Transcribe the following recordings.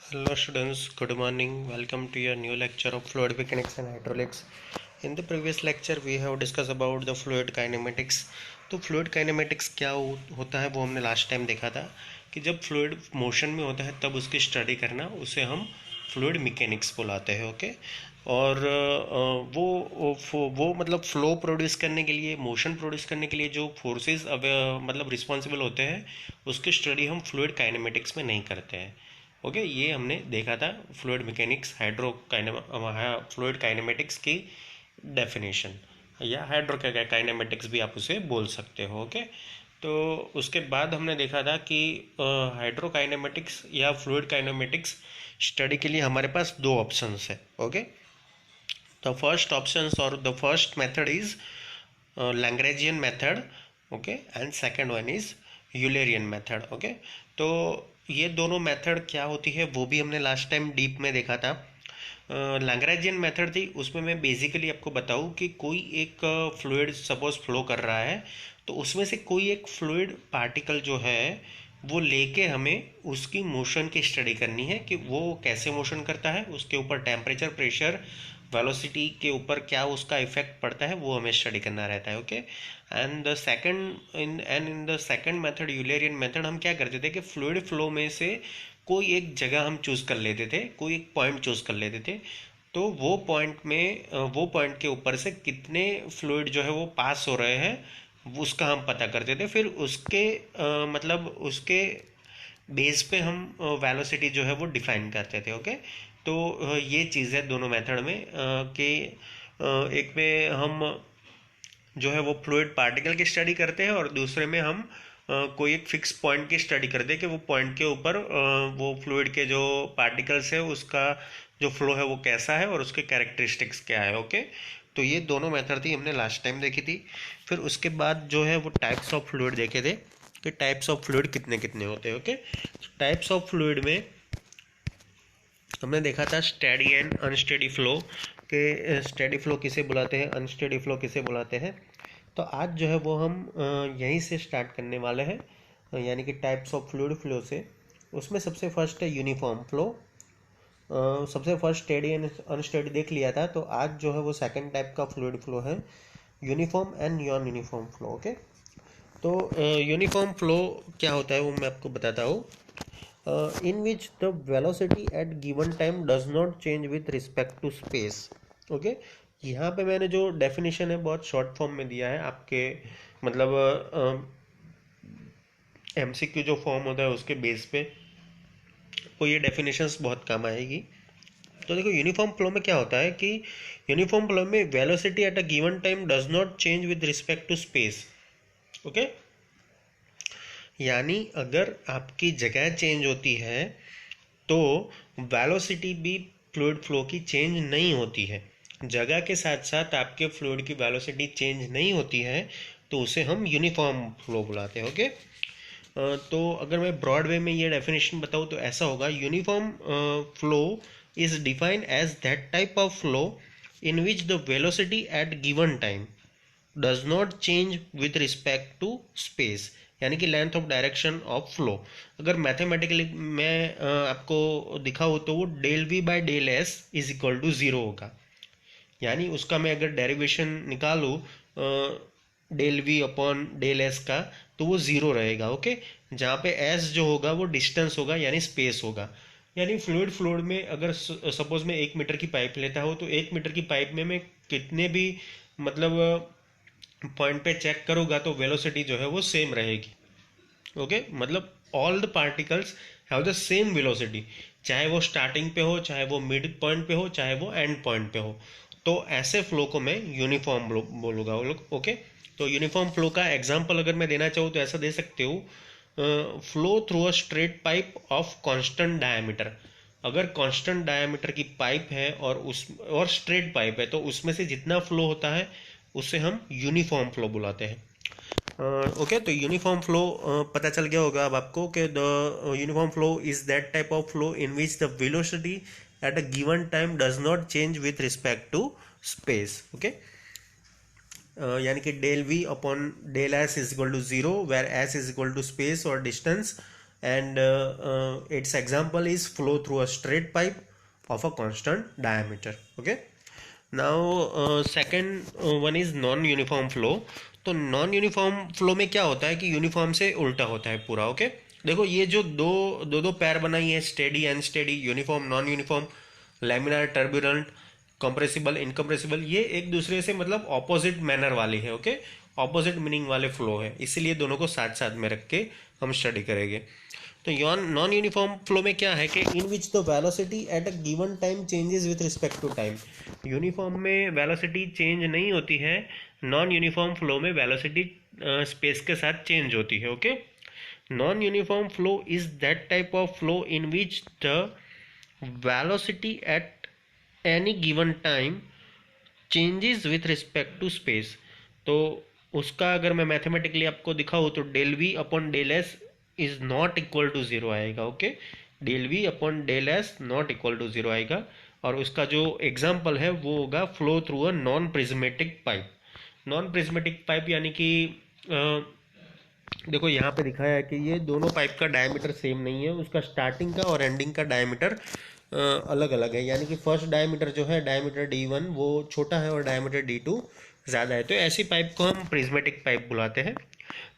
Hello students, good morning. Welcome to your new lecture of fluid mechanics and hydraulics. In the previous lecture we have discussed about the fluid kinematics. तो fluid kinematics क्या होता है वो हमने last time देखा था कि जब fluid मोशन में होता है तब उसकी स्टडी करना, उसे हम फ्लूइड मैकेनिक्स बुलाते हैं। ओके। और वो मतलब फ्लो प्रोड्यूस करने के लिए, मोशन प्रोड्यूस करने के लिए जो फोर्सेस मतलब रिस्पॉन्सिबल होते हैं, उसकी स्टडी हम फ्लूइड काइनेमेटिक्स में नहीं करते हैं। ओके, ये हमने देखा था फ्लूइड मैकेनिक्स फ्लूइड काइनेमेटिक्स की डेफिनेशन, या हाइड्रो काइनेमेटिक्स भी आप उसे बोल सकते हो। ओके। तो उसके बाद हमने देखा था कि हाइड्रोकाइनेमेटिक्स या फ्लूइड काइनेमेटिक्स स्टडी के लिए हमारे पास दो ऑप्शंस है। ओके। द फर्स्ट ऑप्शंस और the first method is Lagrangian method. Okay. And second one is Eulerian method. Okay. तो ये दोनों मेथड क्या होती है वो भी हमने लास्ट टाइम डीप में देखा था। लैग्रेंजियन मेथड थी, उसमें मैं बेसिकली आपको बताऊं कि कोई एक फ्लूइड सपोज फ्लो कर रहा है, तो उसमें से कोई एक फ्लूइड पार्टिकल जो है वो लेके हमें उसकी मोशन की स्टडी करनी है कि वो कैसे मोशन करता है, उसके ऊपर टेम्परेचर, प्रेशर, वेलोसिटी के ऊपर क्या उसका इफेक्ट पड़ता है, वो हमें स्टडी करना रहता है। Okay. In the second method, Eulerian method, हम क्या करते थे कि फ्लूइड फ्लो में से कोई एक जगह हम चूज कर लेते थे, कोई एक पॉइंट चूज कर लेते थे। तो वो पॉइंट के ऊपर से कितने फ्लूइड जो है वो पास हो रहे हैं उसका हम पता करते थे। फिर उसके मतलब उसके बेस पे हम वेलोसिटी जो है वो डिफाइन करते थे। ओके। तो ये चीज़ है दोनों मेथड में कि एक में हम जो है वो फ्लूइड पार्टिकल की स्टडी करते हैं और दूसरे में हम कोई एक फिक्स पॉइंट की स्टडी करते हैं कि वो पॉइंट के ऊपर वो फ्लूइड के जो पार्टिकल्स है उसका जो फ्लो है वो कैसा है और उसके कैरेक्टरिस्टिक्स क्या है। ओके। तो ये दोनों मेथड थी, हमने लास्ट टाइम देखी थी। फिर उसके बाद जो है वो टाइप्स ऑफ फ्लूइड देखे थे कि टाइप्स ऑफ फ्लूइड कितने कितने होते हैं। ओके। टाइप्स ऑफ फ्लूइड में हमने देखा था स्टेडी एंड अनस्टेडी फ्लो, के स्टेडी फ्लो किसे बुलाते हैं, अनस्टेडी फ्लो किसे बुलाते हैं। तो आज जो है वो हम यहीं से स्टार्ट करने वाले हैं, यानी कि टाइप्स ऑफ फ्लूइड फ्लो से। उसमें सबसे फर्स्ट है यूनिफॉर्म फ्लो। सबसे फर्स्ट स्टेडी एंड अनस्टेडी देख लिया था, तो आज जो है वो सेकंड टाइप का फ्लूइड फ्लो है, uniform and non uniform flow. Okay. तो यूनिफॉर्म फ्लो क्या होता है वो मैं आपको बताता हूँ। In which the velocity at given time does not change with respect to space. Okay. यहाँ पे मैंने जो डेफिनेशन है बहुत शॉर्ट फॉर्म में दिया है आपके, मतलब एमसीक्यू जो फॉर्म होता है उसके बेस पे वो ये डेफिनेशंस बहुत काम आएगी। तो देखो यूनिफॉर्म फ्लो में क्या होता है कि यूनिफॉर्म फ्लो में velocity at a given time does not change with respect to space. Okay. यानी अगर आपकी जगह चेंज होती है तो वेलोसिटी भी फ्लूइड फ्लो की चेंज नहीं होती है। जगह के साथ साथ आपके फ्लूइड की वेलोसिटी चेंज नहीं होती है, तो उसे हम यूनिफॉर्म फ्लो बुलाते हैं। ओके। तो अगर मैं ब्रॉड वे में ये डेफिनेशन बताऊँ तो ऐसा होगा, uniform flow is defined as that type of flow in which the velocity at given time does not change with respect to space, यानी कि length of direction of flow. अगर mathematically मैं आपको दिखाऊँ तो वो del v by del s is equal to zero होगा। यानी उसका मैं अगर डेरिवेशन निकालूँ del we upon del s का, तो वो ज़ीरो रहेगा। ओके। जहाँ पे एस जो होगा वो डिस्टेंस होगा, यानी स्पेस होगा। यानी फ्लूइड में अगर सपोज मैं 1 मीटर की पाइप लेता हूँ तो 1 मीटर की पाइप में मैं कितने भी मतलब पॉइंट पे चेक करूँगा तो वेलोसिटी जो है वो सेम रहेगी। ओके। मतलब all the particles have the same velocity, चाहे वो स्टार्टिंग पे हो, चाहे वो मिड पॉइंट पे हो, चाहे वो एंड पॉइंट पे हो। तो ऐसे फ्लो को मैं यूनिफॉर्म बोलूँगा वो लोग। ओके। तो यूनिफॉर्म फ्लो का एग्जांपल अगर मैं देना चाहूँ तो ऐसा दे सकते हो, flow through a straight pipe of constant diameter. अगर कांस्टेंट डायमीटर की पाइप है और स्ट्रेट पाइप है, तो उसमें से जितना फ्लो होता है उसे हम यूनिफॉर्म फ्लो बुलाते हैं। ओके। तो यूनिफॉर्म फ्लो पता चल गया होगा अब आपको कि the uniform flow is that type of flow in which the velocity at a given time does not change with respect to space. Okay. यानी कि del we upon del s is equal to zero, where s is equal to space और distance, and its example is flow through a straight pipe of a constant diameter. Okay, now second one is non uniform flow. तो non uniform flow में क्या होता है कि uniform से उल्टा होता है पूरा. ओके, देखो ये जो दो पैर बनाई है, steady unsteady, uniform non uniform, laminar turbulent, compressible incompressible, ये एक दूसरे से मतलब ऑपोजिट मैनर वाली है. ओके, ऑपोजिट मीनिंग वाले फ्लो है, इसीलिए दोनों को साथ साथ में रख के हम स्टडी करेंगे. तो नॉन यूनिफॉर्म फ्लो में क्या है कि in which the velocity at a given time changes with respect to time. Uniform में वेलोसिटी चेंज नहीं होती है, नॉन यूनिफॉर्म फ्लो में वेलोसिटी स्पेस के साथ चेंज होती है. Okay, non uniform flow is that type of flow in which the velocity at any given time changes with respect to space. तो उसका अगर मैं मैथमेटिकली आपको दिखाऊँ तो del we upon del s is not equal to zero आएगा. Okay, del we upon del S not equal to zero आएगा. और उसका जो एग्जाम्पल है वो होगा flow through a non prismatic pipe. Non prismatic pipe यानी कि देखो यहाँ पे दिखाया है कि ये दोनों पाइप का डायमीटर सेम नहीं है, उसका स्टार्टिंग का और एंडिंग का डायमीटर अलग अलग है. यानी कि फर्स्ट डायमीटर जो है डायमीटर D1 वो छोटा है और डायमीटर D2 ज़्यादा है. तो ऐसी पाइप को हम प्रिज्मेटिक पाइप बुलाते हैं.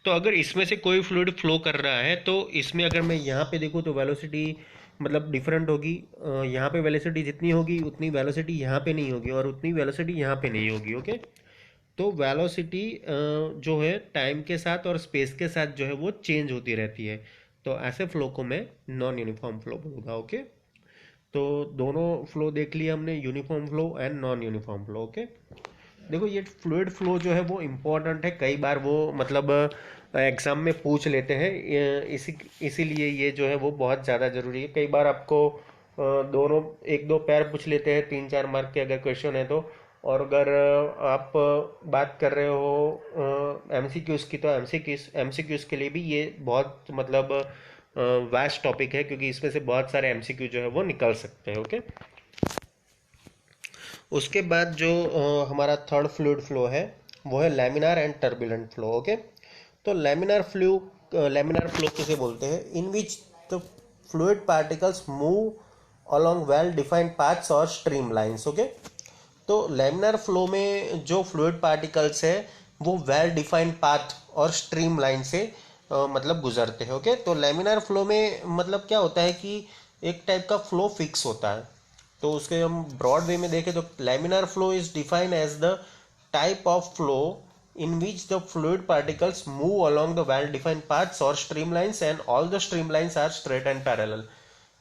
तो अगर इसमें से कोई फ्लूइड फ्लो कर रहा है तो इसमें अगर मैं यहाँ पे देखूँ तो वेलोसिटी मतलब डिफरेंट होगी. यहाँ पे वेलोसिटी जितनी होगी उतनी वेलोसिटी यहाँ पे नहीं होगी और उतनी वेलोसिटी यहाँ पे नहीं होगी. ओके, तो वेलोसिटी जो है टाइम के साथ और स्पेस के साथ जो है वो चेंज होती रहती है. तो ऐसे फ्लो को मैं नॉन यूनिफॉर्म फ्लो बोलूँगा. ओके, तो दोनों फ्लो देख लिया हमने, uniform flow and non uniform flow. Okay, देखो ये फ्लूइड फ्लो जो है वो इम्पोर्टेंट है, कई बार वो मतलब एग्ज़ाम में पूछ लेते हैं, इसीलिए ये जो है वो बहुत ज़्यादा ज़रूरी है. कई बार आपको दोनों एक दो पैर पूछ लेते हैं 3-4 मार्क के अगर क्वेश्चन है तो. और अगर आप बात कर रहे हो एमसीक्यूज़ की तो एमसीक्यूज़ के लिए भी ये बहुत मतलब वास्ट टॉपिक है, क्योंकि इसमें से बहुत सारे एमसीक्यू जो है वो निकल सकते हैं. ओके, उसके बाद जो हमारा थर्ड फ्लूइड फ्लो है वो है laminar and turbulent flow. Okay, तो लैमिनार फ्लो किसे बोलते हैं? In which the fluid particles move along well defined paths और स्ट्रीम लाइंस. ओके, तो लैमिनार फ्लो में जो फ्लूइड पार्टिकल्स है वो वेल डिफाइंड पाथ और स्ट्रीम लाइन से मतलब गुजरते हैं. ओके, तो लैमिनार फ्लो में मतलब क्या होता है कि एक टाइप का फ्लो फिक्स होता है. तो उसके हम ब्रॉड वे में देखें तो laminar flow is defined as the type of flow in which the fluid particles move along the well defined paths or streamlines and all the streamlines are straight and parallel.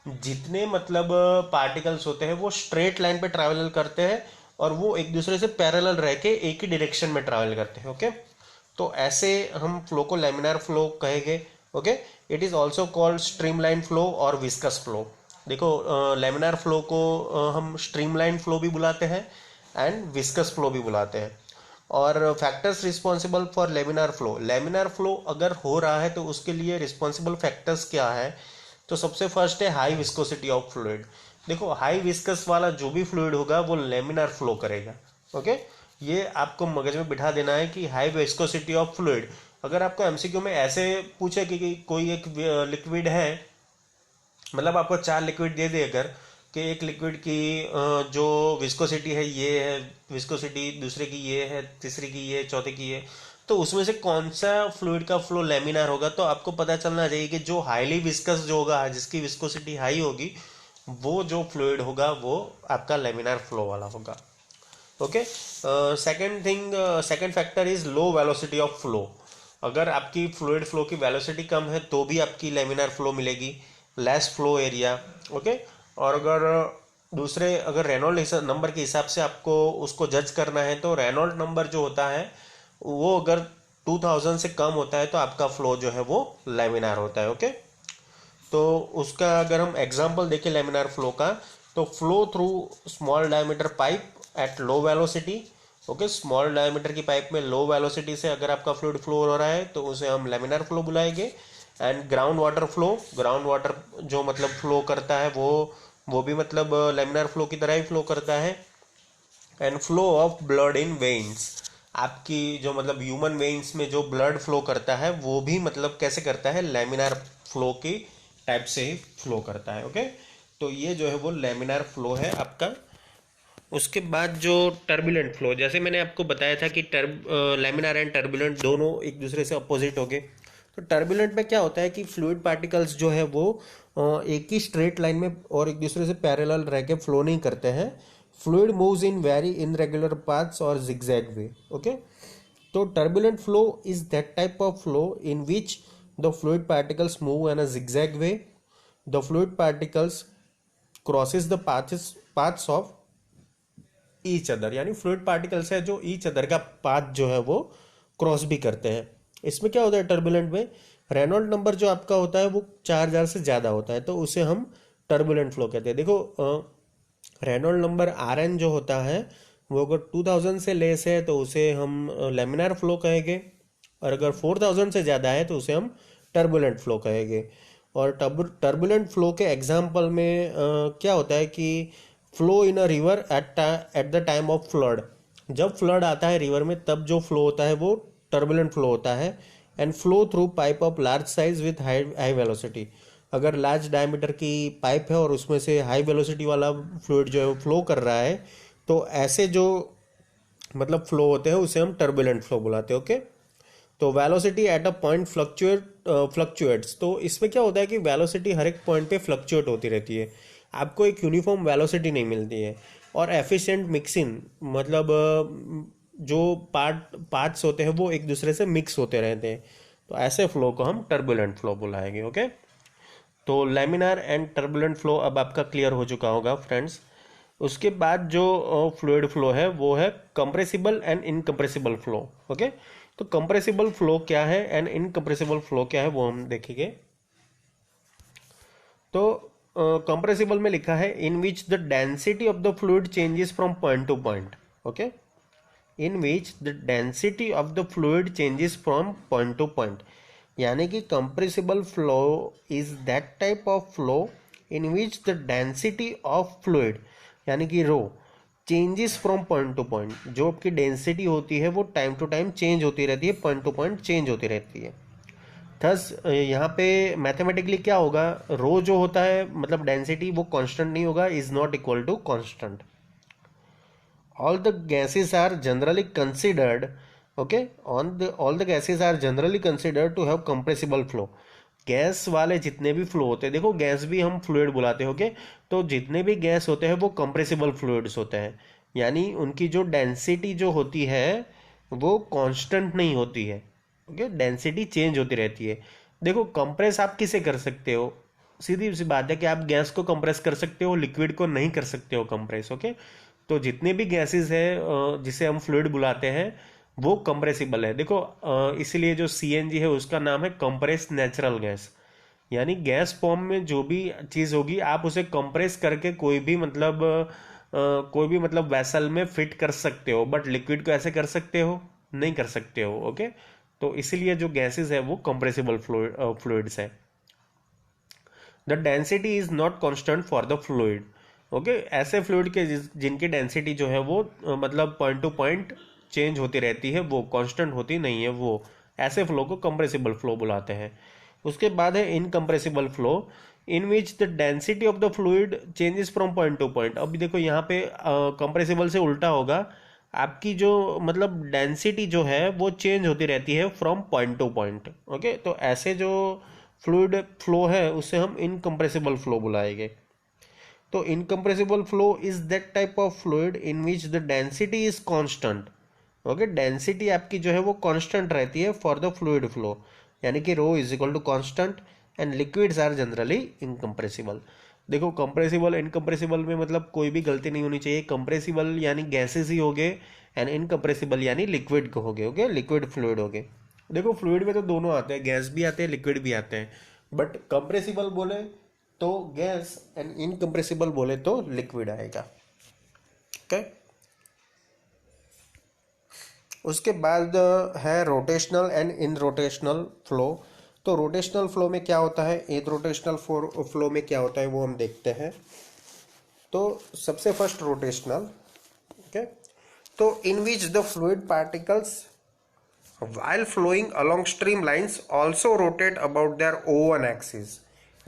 जितने मतलब particles होते हैं वो straight line पे travel करते हैं और वो एक दूसरे से पैरेलल रह के एक ही डायरेक्शन में ट्रैवल करते हैं. ओके, तो ऐसे हम फ्लो को लैमिनार फ्लो कहेंगे. Okay, it is also called streamline flow और विस्कस फ्लो. देखो लैमिनार फ्लो को हम स्ट्रीमलाइन फ्लो भी बुलाते हैं एंड विस्कस फ्लो भी बुलाते हैं. और factors responsible for laminar flow अगर हो रहा है तो उसके लिए रिस्पॉन्सिबल फैक्टर्स क्या है? तो सबसे फर्स्ट है हाई विस्कोसिटी ऑफ फ्लूइड. देखो हाई विस्कस वाला जो भी फ्लूइड होगा वो लेमिनार फ्लो करेगा. ओके, ये आपको मगज में बिठा देना है कि हाई विस्कोसिटी ऑफ फ्लूइड. अगर आपको एमसीक्यू में ऐसे पूछे कि कोई एक लिक्विड है, मतलब आपको 4 लिक्विड दे दे अगर कि एक लिक्विड की जो विस्कोसिटी है ये है, विस्कोसिटी दूसरे की ये है, तीसरी की ये, चौथे की ये, तो उसमें से कौन सा फ्लूइड का फ्लो लेमिनार होगा? तो आपको पता चलना चाहिए कि जो हाईली विस्कस जो होगा, जिसकी विस्कोसिटी हाई होगी, वो जो फ्लूइड होगा वो आपका लेमिनार फ्लो वाला होगा. Okay, second factor is low velocity of flow. अगर आपकी फ्लूइड फ्लो की वेलोसिटी कम है तो भी आपकी लेमिनार फ्लो मिलेगी, लेस फ्लो एरिया. ओके, और अगर रेनॉल्ड नंबर के हिसाब से आपको उसको जज करना है तो रेनॉल्ड नंबर जो होता है वो अगर 2000 से कम होता है तो आपका फ्लो जो है वो लेमिनार होता है. ओके, तो उसका अगर हम एग्जांपल देखें लेमिनार फ्लो का, तो flow through small diameter pipe at low velocity. Okay, small diameter की पाइप में लो वेलोसिटी से अगर आपका फ्लूइड फ्लो हो रहा है तो उसे हम लेमिनार फ्लो बुलाएंगे. एंड ग्राउंड वाटर जो मतलब फ्लो करता है वो भी मतलब लेमिनार फ्लो की तरह ही फ्लो करता है. And flow of blood in veins, आपकी जो मतलब ह्यूमन वेन्स में जो ब्लड फ्लो करता है वो भी मतलब कैसे करता है? लेमिनार फ्लो की टाइप से ही फ्लो करता है। ओके, तो ये जो है वो लेमिनार फ्लो है आपका। उसके बाद जो टर्बुलेंट फ्लो, जैसे मैंने आपको बताया था कि लेमिनार एंड टर्बुलेंट दोनों एक दूसरे से अपोजिट हो गए। तो टर्बुलेंट में क्या होता है कि फ्लूइड पार्टिकल्स जो है वो एक ही स्ट्रेट लाइन में और एक दूसरे से पैरेलल रह के फ्लो नहीं करते हैं। Fluid moves in very irregular paths और जिगजैग वे। ओके, तो turbulent flow is that type of flow in which the fluid particles move in a zigzag way. The fluid particles crosses the paths of each other, यानी fluid particles है जो each other का path जो है वो cross भी करते हैं। इसमें क्या होता है टर्बुलेंट में, रेनॉल्ड नंबर जो आपका होता है वो 4000 से ज़्यादा होता है, तो उसे हम टर्बुलेंट फ्लो कहते हैं। देखो रेनॉल्ड नंबर आर एन जो होता है वो अगर 2000 से लेस है तो उसे हम लेमिनार फ्लो कहेंगे, और अगर 4000 से ज़्यादा है तो उसे हम टर्बुलेंट फ्लो कहेंगे। और टर्बुलेंट फ्लो के एग्जाम्पल में क्या होता है कि flow in a river at the time of flood, जब फ्लड आता है रिवर में तब जो फ्लो होता है वो टर्बुलेंट फ्लो होता है। And flow through pipe of large size with high velocity, अगर लार्ज डायमीटर की पाइप है और उसमें से हाई वेलोसिटी वाला फ्लूइड जो है वो फ्लो कर रहा है, तो ऐसे जो मतलब फ्लो होते हैं उसे हम टर्बुलेंट फ्लो बुलाते हैं। ओके, तो velocity at a point fluctuates, तो इसमें क्या होता है कि वेलोसिटी हर एक पॉइंट पे फ्लक्चुएट होती रहती है, आपको एक यूनिफॉर्म वेलोसिटी नहीं मिलती है। और एफिशिएंट मिक्सिंग, मतलब जो पार्ट्स होते हैं वो एक दूसरे से मिक्स होते रहते हैं, तो ऐसे फ्लो को हम टर्बुलेंट फ्लो बुलाएंगे। ओके, तो लेमिनार एंड टर्बुलेंट फ्लो अब आपका क्लियर हो चुका होगा फ्रेंड्स। उसके बाद जो फ्लूइड फ्लो है वो है compressible and incompressible flow. Okay, तो कंप्रेसिबल फ्लो क्या है एंड इनकम्प्रेसिबल फ्लो क्या है वो हम देखेंगे। तो कंप्रेसिबल में लिखा है in which the density of the fluid changes from point to point. Okay, in which the density of the fluid changes from point to point, यानी कि compressible flow is that type of flow in which the density of fluid, यानी कि rho, changes from point to point, जो आपकी density होती है वो time to time change होती रहती है, पॉइंट टू पॉइंट चेंज होती रहती है। थस यहाँ पे मैथमेटिकली क्या होगा, रो जो होता है मतलब डेंसिटी वो कांस्टेंट नहीं होगा, is not equal to constant. all the gases are generally considered, okay, all the gases are generally considered to have compressible flow। Gas वाले जितने भी फ्लो होते हैं, देखो गैस भी हम फ्लूइड बुलाते हैं। ओके, तो जितने भी गैस होते हैं वो कंप्रेसिबल फ्लूइड्स होते हैं, यानी उनकी जो डेंसिटी जो होती है वो कांस्टेंट नहीं होती है। ओके, डेंसिटी चेंज होती रहती है। देखो कंप्रेस आप किसे कर सकते हो, सीधी सी बात है कि आप गैस को कंप्रेस कर सकते हो, लिक्विड को नहीं कर सकते हो कंप्रेस। ओके, तो जितने भी गैसेस है जिसे हम फ्लूइड बुलाते हैं वो कंप्रेसिबल है। देखो इसीलिए जो सीएनजी है उसका नाम है कंप्रेस नेचुरल गैस, यानी गैस फॉर्म में जो भी चीज़ होगी आप उसे कंप्रेस करके कोई भी मतलब वेसल में फिट कर सकते हो, बट लिक्विड को ऐसे कर सकते हो नहीं कर सकते हो। ओके, तो इसीलिए जो गैसेस है वो कंप्रेसिबल फ्लूइड्स है। The density is not constant for the fluid. Okay, ऐसे फ्लूइड के जिनकी डेंसिटी जो है वो मतलब पॉइंट टू पॉइंट चेंज होती रहती है, वो कांस्टेंट होती नहीं है, वो ऐसे फ्लो को कंप्रेसिबल फ्लो बुलाते हैं। उसके बाद है incompressible flow in which the density of the fluid changes from point to point. अभी देखो यहाँ पे कंप्रेसिबल से उल्टा होगा, आपकी जो मतलब डेंसिटी जो है वो चेंज होती रहती है from point to point. Okay, तो ऐसे जो फ्लूइड फ्लो है उसे हम इनकम्प्रेसिबल फ्लो बुलाएंगे। तो incompressible flow is that type of fluid in which the density is constant. Okay, density आपकी जो है वो कांस्टेंट रहती है फॉर द फ्लूइड फ्लो, यानी कि rho is equal to constant and liquids are generally incompressible. देखो कंप्रेसिबल इनकम्प्रेसिबल में मतलब कोई भी गलती नहीं होनी चाहिए, कंप्रेसिबल यानी गैसेस ही हो गए एंड इनकम्प्रेसिबल यानी लिक्विड को हो गए। ओके, लिक्विड फ्लूइड हो गए। देखो फ्लूइड में तो दोनों आते हैं, गैस भी आते हैं लिक्विड भी आते हैं, बट कंप्रेसिबल बोले तो गैस एंड इनकम्प्रेसिबल बोले तो लिक्विड आएगा। ओके, उसके बाद है rotational and in rotational flow. तो रोटेशनल फ्लो में क्या होता है, इन रोटेशनल फ्लो में क्या होता है वो हम देखते हैं। तो सबसे फर्स्ट रोटेशनल, ओके, तो in which the fluid particles while flowing along streamlines also rotate about their own axis।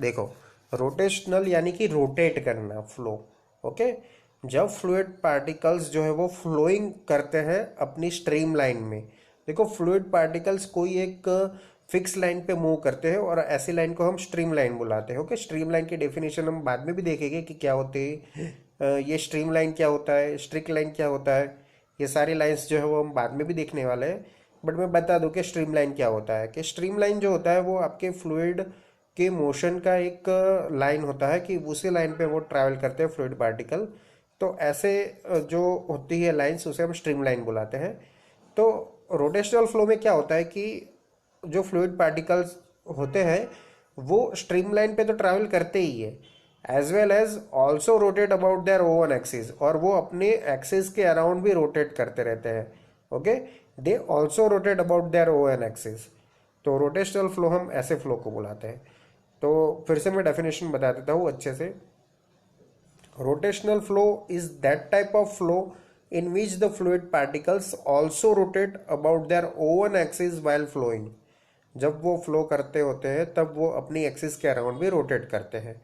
देखो, रोटेशनल यानी कि रोटेट करना फ्लो। ओके, जब फ्लूइड पार्टिकल्स जो है वो फ्लोइंग करते हैं अपनी स्ट्रीम लाइन में। देखो, फ्लूइड पार्टिकल्स कोई एक फिक्स लाइन पे मूव करते हैं और ऐसी लाइन को हम स्ट्रीम लाइन बुलाते हैं। ओके, स्ट्रीम लाइन की डेफिनेशन हम बाद में भी देखेंगे कि क्या होती है। ये स्ट्रीम लाइन क्या होता है, स्ट्रिक्ट लाइन क्या होता है, ये सारी लाइंस जो है वो हम बाद में भी देखने वाले हैं। बट मैं बता दूं कि स्ट्रीम लाइन क्या होता है। कि स्ट्रीम लाइन जो होता है वो आपके फ्लूइड के मोशन का एक लाइन होता है कि उसी लाइन पे वो ट्रैवल करते हैं फ्लूइड पार्टिकल। तो ऐसे जो होती है लाइंस उसे हम स्ट्रीम लाइन बुलाते हैं। तो रोटेशनल फ्लो में क्या होता है कि जो फ्लूइड पार्टिकल्स होते हैं वो स्ट्रीम लाइन पे तो ट्रैवल करते ही है, as well as also rotate about their own axis, और वो अपने एक्सिस के अराउंड भी रोटेट करते रहते हैं। Okay, they also rotate about their own axis. तो रोटेशनल फ्लो हम ऐसे फ्लो को बुलाते हैं। तो फिर से मैं डेफिनेशन बता देता हूँ अच्छे से। Rotational flow is that type of flow in which the fluid particles also rotate about their own axis while flowing। जब वो फ्लो करते होते हैं तब वो अपनी एक्सिस के अराउंड भी रोटेट करते हैं।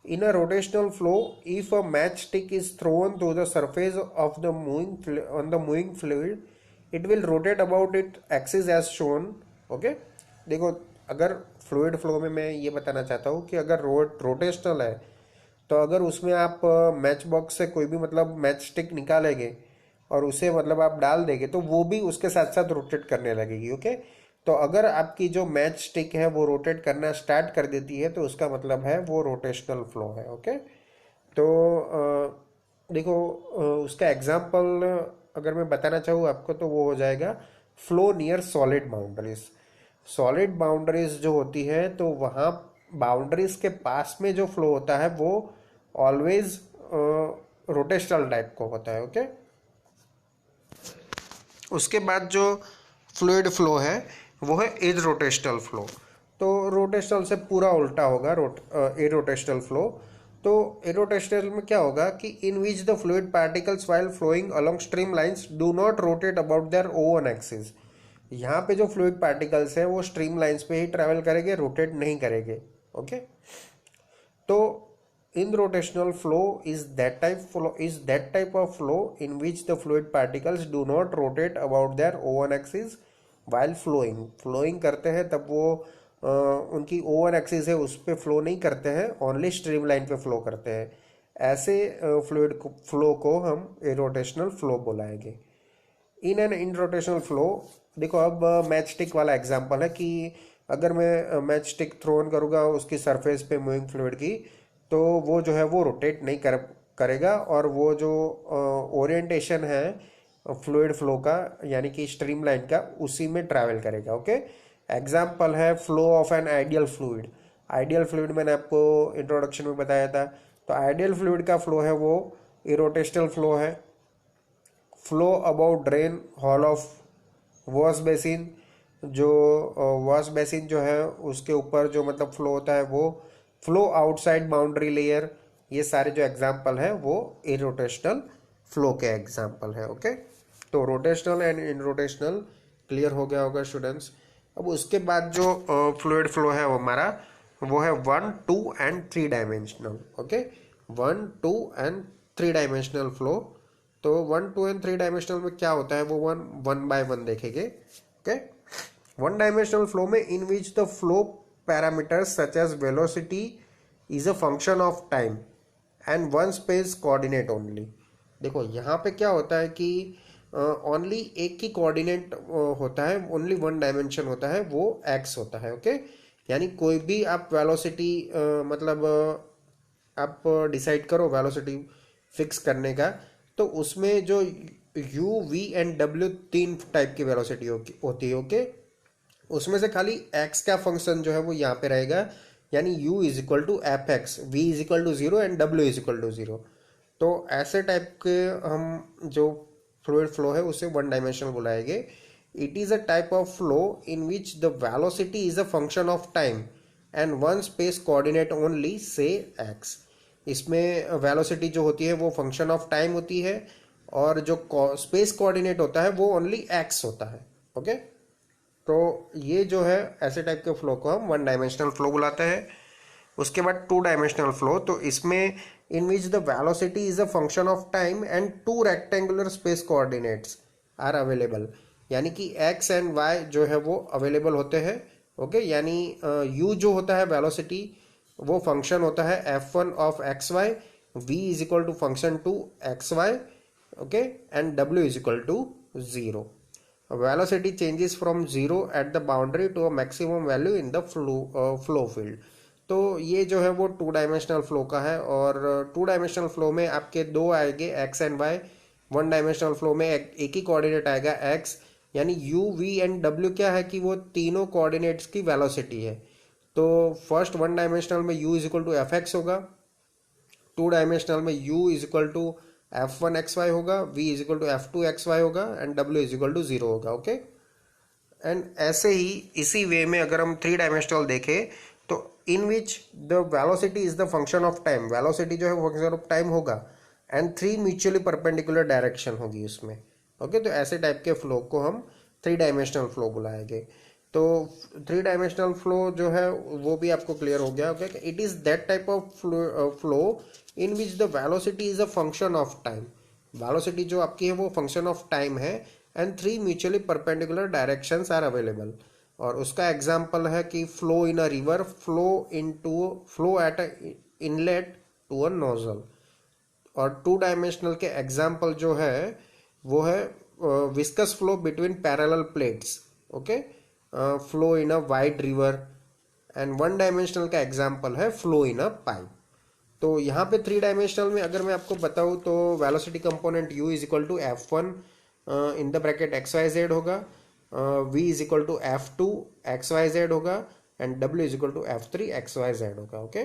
In a rotational flow, if a match stick is thrown to the surface of the moving on the moving fluid, it will rotate about it axis as shown. Okay, देखो, अगर fluid flow में मैं ये बताना चाहता हूँ कि अगर रोटेशनल है तो अगर उसमें आप मैच बॉक्स से कोई भी मतलब मैच स्टिक निकालेंगे और उसे मतलब आप डाल देंगे तो वो भी उसके साथ साथ रोटेट करने लगेगी। ओके, तो अगर आपकी जो मैच स्टिक है वो रोटेट करना स्टार्ट कर देती है तो उसका मतलब है वो रोटेशनल फ्लो है। ओके, तो देखो, उसका एग्जांपल अगर मैं बताना चाहूँ आपको तो वो हो जाएगा flow near solid boundaries. Solid boundaries जो होती है तो वहाँ बाउंड्रीज के पास में जो फ्लो होता है वो ऑलवेज रोटेशनल टाइप को होता है। ओके, उसके बाद जो फ्लूइड फ्लो है वो है इररोटेशनल फ्लो। तो रोटेशनल से पूरा उल्टा होगा इररोटेशनल फ्लो। तो इररोटेशनल में क्या होगा कि in which the fluid particles while flowing along stream lines do not rotate about their own axis. यहाँ पे जो फ्लूइड पार्टिकल्स है वो स्ट्रीम लाइंस पे ही ट्रैवल करेंगे, रोटेट नहीं करेंगे। ओके, तो in rotational flow is that type of flow in which the fluid particles do not rotate about their own axis while flowing करते हैं तब वो उनकी ओवन एक्सिस है उस पर फ्लो नहीं करते हैं, ओनली स्ट्रीम लाइन पे फ्लो करते हैं। ऐसे फ्लूइड फ्लो को हम इरोटेशनल फ्लो बुलाएंगे। In an in rotational flow, देखो अब मैच स्टिक वाला एग्जांपल है कि अगर मैं मैच स्टिक थ्रो ऑन करूँगा उसकी सरफेस पे मूविंग फ्लूइड की तो वो जो है वो रोटेट नहीं करेगा और वो जो ओरिएंटेशन है फ्लूइड फ्लो का यानी कि स्ट्रीम लाइन का उसी में ट्रैवल करेगा। ओके, एग्जांपल है flow of an ideal fluid. Ideal fluid मैंने आपको इंट्रोडक्शन में बताया था। तो आइडियल फ्लूइड का फ्लो है वो इरोटेशनल फ्लो है। Flow about drain hall of wash basin, जो वॉश बेसिन जो है उसके ऊपर जो मतलब फ्लो होता है वो फ्लो आउटसाइड बाउंड्री लेयर। ये सारे जो एग्जांपल है वो इरोटेशनल फ्लो के एग्जांपल है। ओके, तो रोटेशनल एंड इनरोटेशनल क्लियर हो गया होगा स्टूडेंट्स। अब उसके बाद जो फ्लूइड फ्लो है वो हमारा वो है 1, 2 and 3 dimensional. Okay, 1, 2 and 3 dimensional flow. तो 1, 2 एंड 3 डायमेंशनल में क्या होता है वो वन बाय वन देखेंगे। ओके, 1 डायमेंशनल फ्लो में in which the flow parameters such as velocity is a function of time and one space coordinate only। देखो यहाँ पे क्या होता है कि ओनली एक ही कोऑर्डिनेट होता है, ओनली वन डायमेंशन होता है, वो एक्स होता है। ओके, यानी कोई भी आप वेलोसिटी मतलब आप डिसाइड करो वेलोसिटी फिक्स करने का तो उसमें जो यू वी एंड डब्ल्यू 3 टाइप की वेलोसिटी होती है। ओके, उसमें से खाली x का फंक्शन जो है वो यहाँ पे रहेगा, यानी u is equal to f x, v is equal to 0 and w is equal to 0। तो ऐसे टाइप के हम जो फ्लूइड फ्लो है उसे वन डायमेंशनल बुलाएंगे। It is a type of flow in which the velocity is a function of time and one space coordinate only say x। इसमें velocity जो होती है वो फंक्शन ऑफ टाइम होती है और जो स्पेस कोऑर्डिनेट होता है वो ओनली x होता है। ओके, तो ये जो है ऐसे टाइप के फ्लो को हम वन डायमेंशनल फ्लो बुलाते हैं। उसके बाद टू डायमेंशनल फ्लो, तो इसमें in which the velocity is a function of time and two rectangular space coordinates are available, यानी कि एक्स एंड वाई जो है वो अवेलेबल होते हैं। ओके, यानी यू जो होता है वेलोसिटी वो फंक्शन होता है f1 of x y, v is equal to function two x y, okay, and w is equal to 0। Velocity changes from 0 at the boundary to a maximum value in the flow field. तो ये जो है वो two dimensional flow का है, और two dimensional flow में आपके दो आएंगे x and y. One dimensional flow में एक ही कोऑर्डिनेट आएगा एक्स, यानी u v एंड w क्या है कि वो तीनों कोऑर्डिनेट्स की वेलोसिटी है। तो फर्स्ट वन डायमेंशनल में u is equal to f x होगा, टू डायमेंशनल में u is equal to f one x y होगा, v is equal to f two x y होगा, and w is equal to 0 होगा। Okay, and ऐसे ही इसी वे में अगर हम थ्री डायमेंशनल देखें तो in which the velocity is the function of time, velocity जो है फंक्शन ऑफ टाइम होगा, and three mutually perpendicular direction होगी उसमें। ओके, तो ऐसे टाइप के फ्लो को हम थ्री डायमेंशनल फ्लो बुलाएंगे। तो थ्री डायमेंशनल फ्लो जो है वो भी आपको क्लियर हो गया। Okay, it is that type of flow in which the velocity is a function of time, velocity जो आपकी है वो फंक्शन ऑफ टाइम है, and three mutually perpendicular directions are available. और उसका एग्जांपल है कि flow in a river, flow at a inlet to a nozzle. और टू डायमेंशनल के एग्जांपल जो है वो है viscous flow between parallel plates, okay, flow in a wide river, and one dimensional का एग्जांपल है फ्लो इन अ पाइप। तो यहाँ पे थ्री डायमेंशनल में अगर मैं आपको बताऊँ तो velocity component u is equal to f one in the bracket x y z होगा, v is equal to f two x y z होगा, and w is equal to f three x y z होगा। Okay,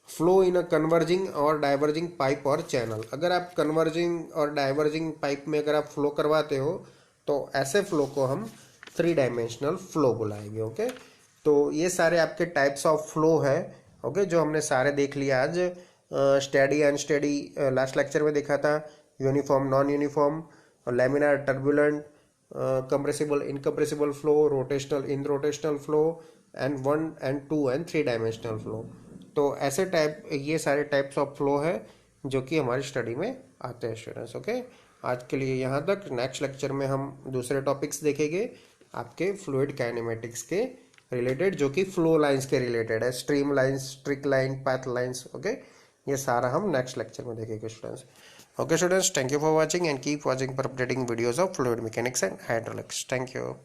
flow in a converging और diverging pipe और channel, अगर आप converging और diverging pipe में अगर आप फ्लो करवाते हो तो ऐसे फ्लो को हम थ्री डायमेंशनल फ्लो बुलाएंगे। ओके, तो ये सारे आपके टाइप्स ऑफ फ्लो है। ओके, जो हमने सारे देख लिया आज। स्टेडी अनस्टेडी लास्ट लेक्चर में देखा था, uniform non uniform, laminar turbulent, compressible incompressible flow, rotational in rotational flow, and one and two and three dimensional flow. तो ऐसे टाइप ये सारे टाइप्स ऑफ फ्लो है जो कि हमारी स्टडी में आते हैं स्टूडेंट्स। ओके, आज के लिए यहाँ तक। नेक्स्ट लेक्चर में हम दूसरे टॉपिक्स देखेंगे आपके फ्लूइड काइनेमेटिक्स के रिलेटेड, जो कि फ्लो लाइंस के रिलेटेड है, stream lines, streak line, path lines. Okay, ये सारा हम नेक्स्ट लेक्चर में देखेंगे students. Okay students, thank you for watching and keep watching for updating videos of fluid mechanics and hydraulics. Thank you.